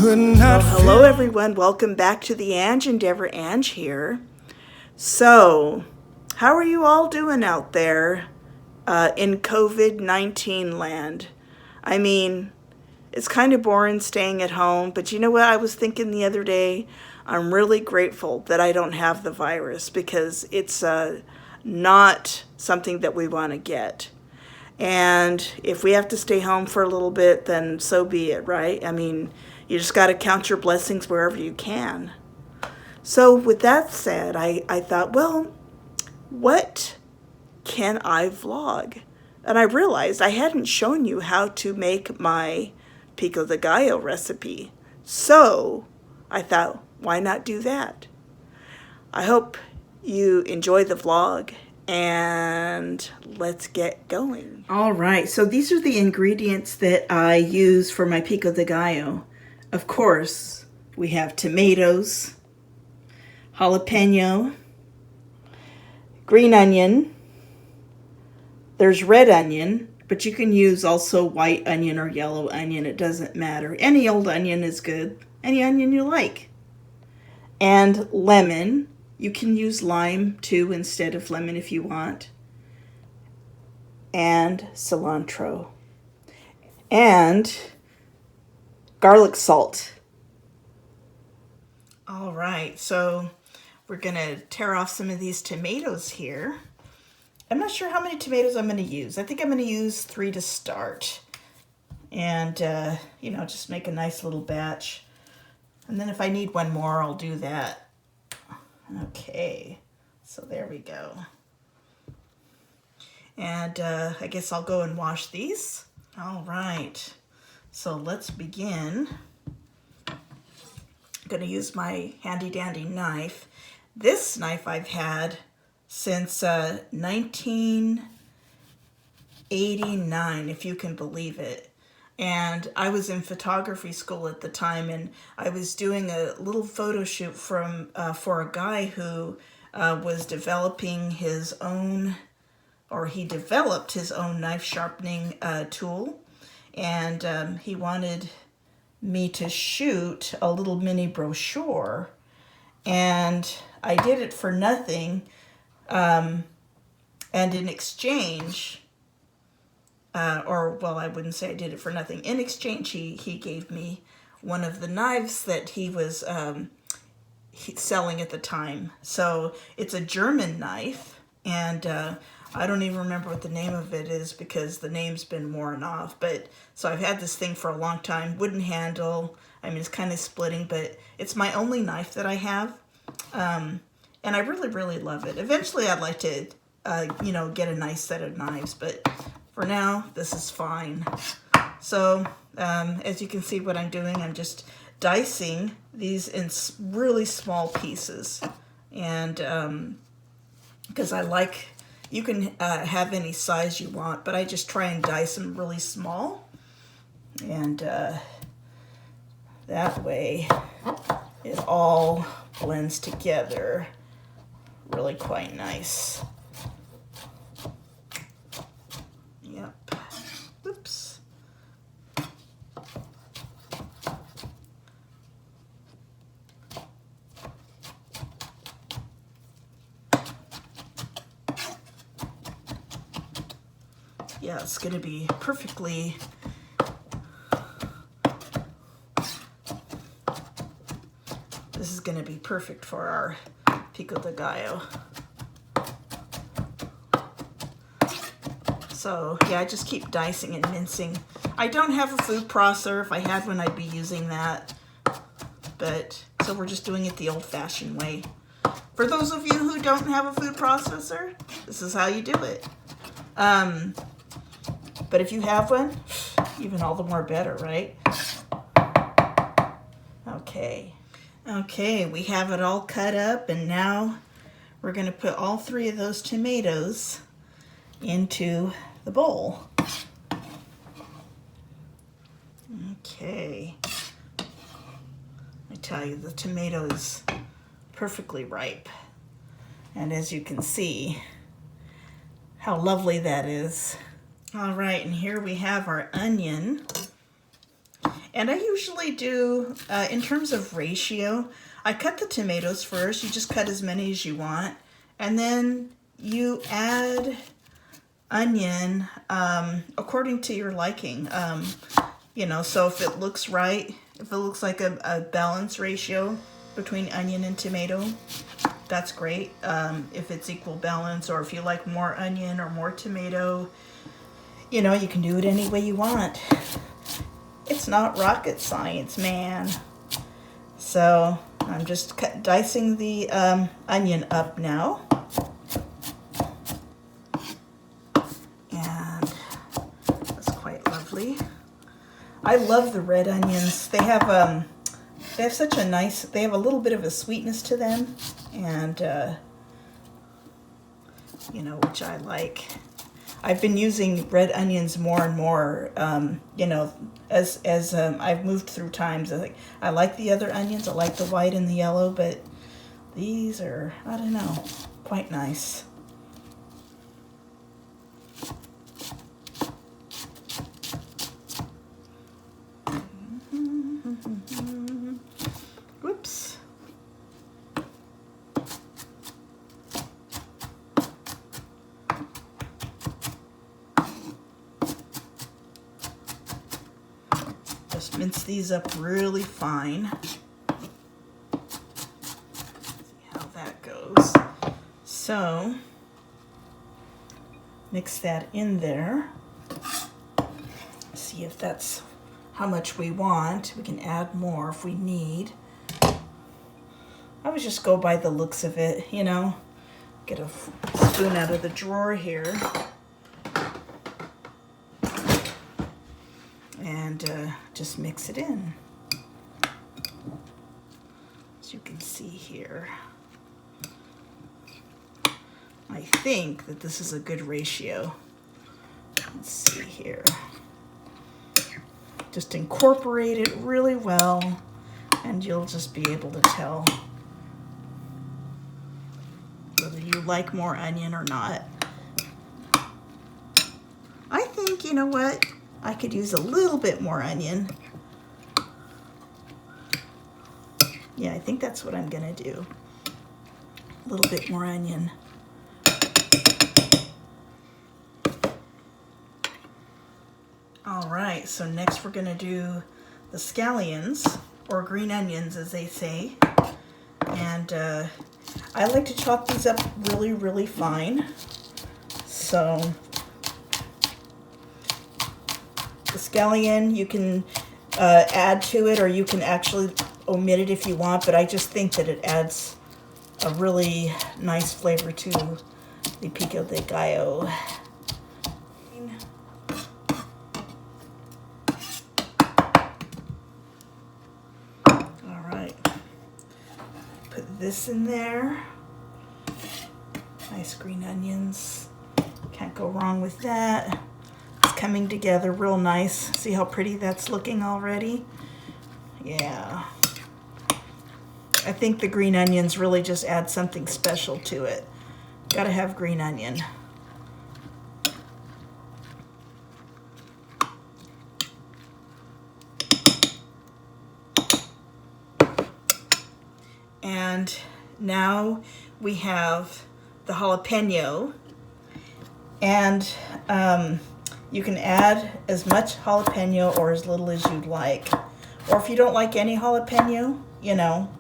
could not. Well, hello everyone, welcome back to the Ange Endeavor. Ange here. So, how are you all doing out there in COVID-19 land? I mean, it's kind of boring staying at home, but you know what I was thinking the other day? I'm really grateful that I don't have the virus because it's not something that we want to get. And if we have to stay home for a little bit, then so be it, right? I mean, you just got to count your blessings wherever you can. So with that said, I thought, well, what can I vlog? And I realized I hadn't shown you how to make my Pico de Gallo recipe. So I thought, why not do that? I hope you enjoy the vlog, and let's get going. All right, so these are the ingredients that I use for my Pico de Gallo. Of course, we have tomatoes, jalapeno, green onion, there's red onion, but you can use also white onion or yellow onion, it doesn't matter. Any old onion is good, any onion you like. And lemon. You can use lime too instead of lemon if you want. And cilantro. And garlic salt. All right, so we're gonna tear off some of these tomatoes here. I'm not sure how many tomatoes I'm gonna use. I think I'm gonna use 3 to start. And, you know, just make a nice little batch. And then if I need one more, I'll do that. Okay, so there we go. And I guess I'll go and wash these. All right, so let's begin. I'm gonna use my handy dandy knife. This knife I've had since 1989, if you can believe it. And I was in photography school at the time, and I was doing a little photo shoot for a guy who was developing his own, or he developed his own knife sharpening tool. And he wanted me to shoot a little mini brochure. And I did it for nothing. And in exchange, well, I wouldn't say I did it for nothing. In exchange, he gave me one of the knives that he was selling at the time. So it's a German knife, and I don't even remember what the name of it is because the name's been worn off. But so I've had this thing for a long time. Wooden handle. I mean, it's kind of splitting, but it's my only knife that I have, and I really, really love it. Eventually, I'd like to, you know, get a nice set of knives, but for now, this is fine. So, as you can see what I'm doing, I'm just dicing these in really small pieces. And because I like, you can have any size you want, but I just try and dice them really small. And that way, it all blends together really quite nice. Yep. Oops. Yeah, it's going to be perfectly this is going to be perfect for our Pico de Gallo. So yeah, I just keep dicing and mincing. I don't have a food processor. If I had one, I'd be using that. But so we're just doing it the old-fashioned way. For those of you who don't have a food processor, this is how you do it. But if you have one, even all the more better, right? Okay, we have it all cut up, and now we're going to put all 3 of those tomatoes into the bowl. Okay. I tell you, the tomato is perfectly ripe. And as you can see, how lovely that is. All right, and here we have our onion. And I usually do, in terms of ratio, I cut the tomatoes first. You just cut as many as you want. And then you add onion according to your liking. You know, so if it looks right, if it looks like a balanced ratio between onion and tomato, that's great. If it's equal balance, or if you like more onion or more tomato, you know, you can do it any way you want. It's not rocket science, man. So I'm just dicing the onion up now. And that's quite lovely. I love the red onions. They have such a nice, they have a little bit of a sweetness to them, and you know, which I like. I've been using red onions more and more, you know, as I've moved through times. I like the other onions. I like the white and the yellow, but these are, I don't know, quite nice. Whoops. Just mince these up really fine. See how that goes. So, mix that in there. See if that's how much we want. We can add more if we need. I would just go by the looks of it, you know. Get a spoon out of the drawer here. And just mix it in. As you can see here. I think that this is a good ratio. Let's see here. Just incorporate it really well, and you'll just be able to tell whether you like more onion or not. I think, you know what? I could use a little bit more onion. Yeah, I think that's what I'm gonna do. A little bit more onion. All right, so next we're gonna do the scallions, or green onions as they say. And I like to chop these up really, really fine. So the scallion, you can add to it, or you can actually omit it if you want, but I just think that it adds a really nice flavor to the Pico de Gallo. All right, put this in there. Nice green onions, can't go wrong with that. Coming together real nice. See how pretty that's looking already? Yeah. I think the green onions really just add something special to it. Gotta have green onion. And now we have the jalapeno, and you can add as much jalapeno or as little as you'd like. Or if you don't like any jalapeno, you know,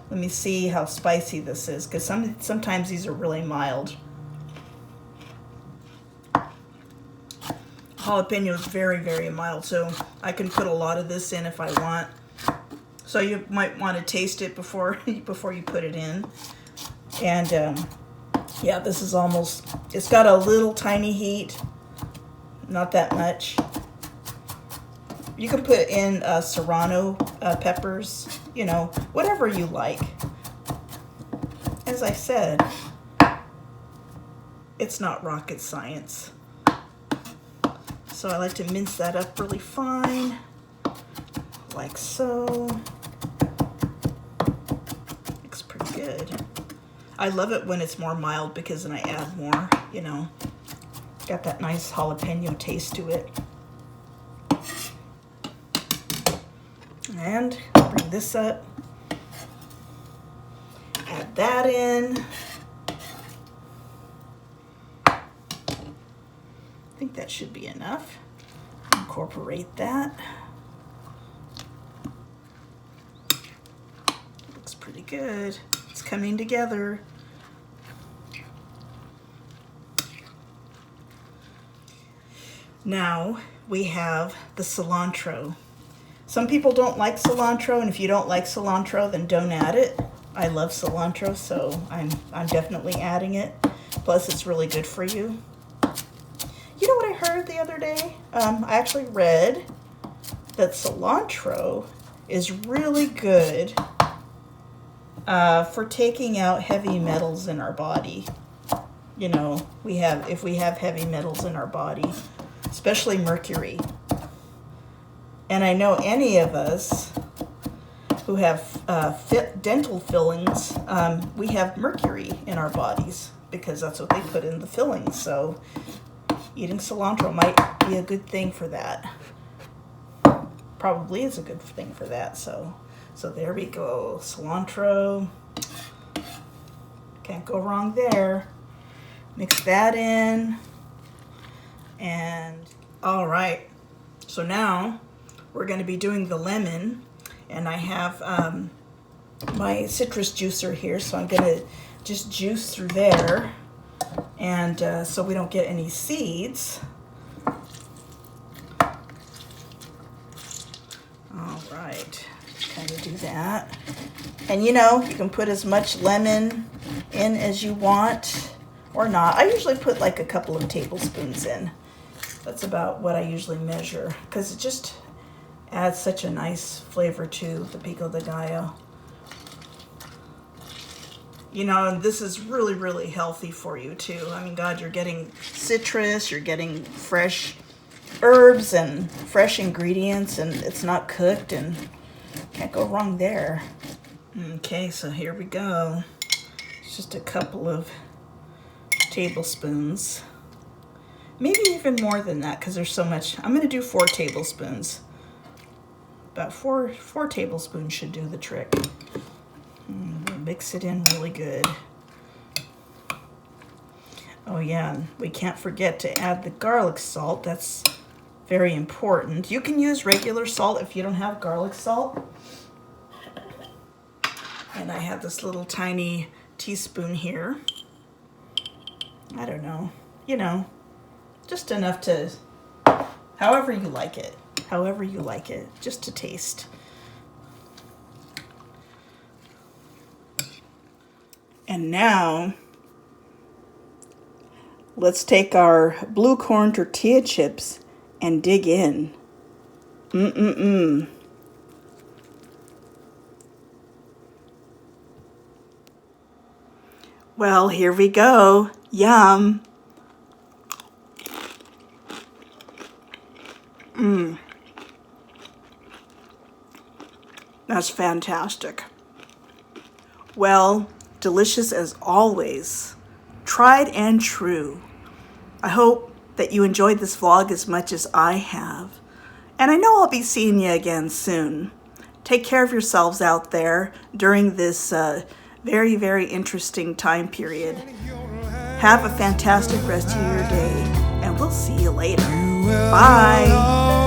let me see how spicy this is, because sometimes these are really mild. Jalapeno is very, very mild, so I can put a lot of this in if I want. So you might want to taste it before you put it in. And yeah, this is almost, it's got a little tiny heat. Not that much. You can put in serrano peppers, you know, whatever you like. As I said, it's not rocket science. So I like to mince that up really fine, like so. Looks pretty good. I love it when it's more mild because then I add more, you know. Got that nice jalapeno taste to it. And bring this up. Add that in. I think that should be enough. Incorporate that. Looks pretty good. It's coming together. Now we have the cilantro. Some people don't like cilantro, and if you don't like cilantro, then don't add it. I love cilantro, so I'm definitely adding it. Plus, it's really good for you. You know what I heard the other day? I actually read that cilantro is really good for taking out heavy metals in our body. You know, if we have heavy metals in our body, especially mercury. And I know any of us who have dental fillings, we have mercury in our bodies because that's what they put in the fillings. So eating cilantro might be a good thing for that. Probably is a good thing for that. So there we go. Cilantro. Can't go wrong there. Mix that in. And all right. So now we're going to be doing the lemon. And I have my citrus juicer here, so I'm going to just juice through there, and so we don't get any seeds. All right, kind of do that. And you know, you can put as much lemon in as you want or not. I usually put like a couple of tablespoons in. That's about what I usually measure, because it just adds such a nice flavor to the Pico de Gallo. You know, and this is really, really healthy for you too. I mean, God, you're getting citrus, you're getting fresh herbs and fresh ingredients, and it's not cooked, and can't go wrong there. Okay, so here we go. It's just a couple of tablespoons. Maybe even more than that, because there's so much. I'm gonna do 4 tablespoons. About four tablespoons should do the trick. Mix it in really good. Oh yeah, and we can't forget to add the garlic salt. That's very important. You can use regular salt if you don't have garlic salt. And I have this little tiny teaspoon here. I don't know, you know, just enough to, however you like it. However you like it, just to taste. And now, let's take our blue corn tortilla chips and dig in. Well, here we go. Yum. That's fantastic. Well, delicious as always. Tried and true. I hope that you enjoyed this vlog as much as I have. And I know I'll be seeing you again soon. Take care of yourselves out there during this very, very interesting time period. Have a fantastic rest of your day, and we'll see you later. Bye.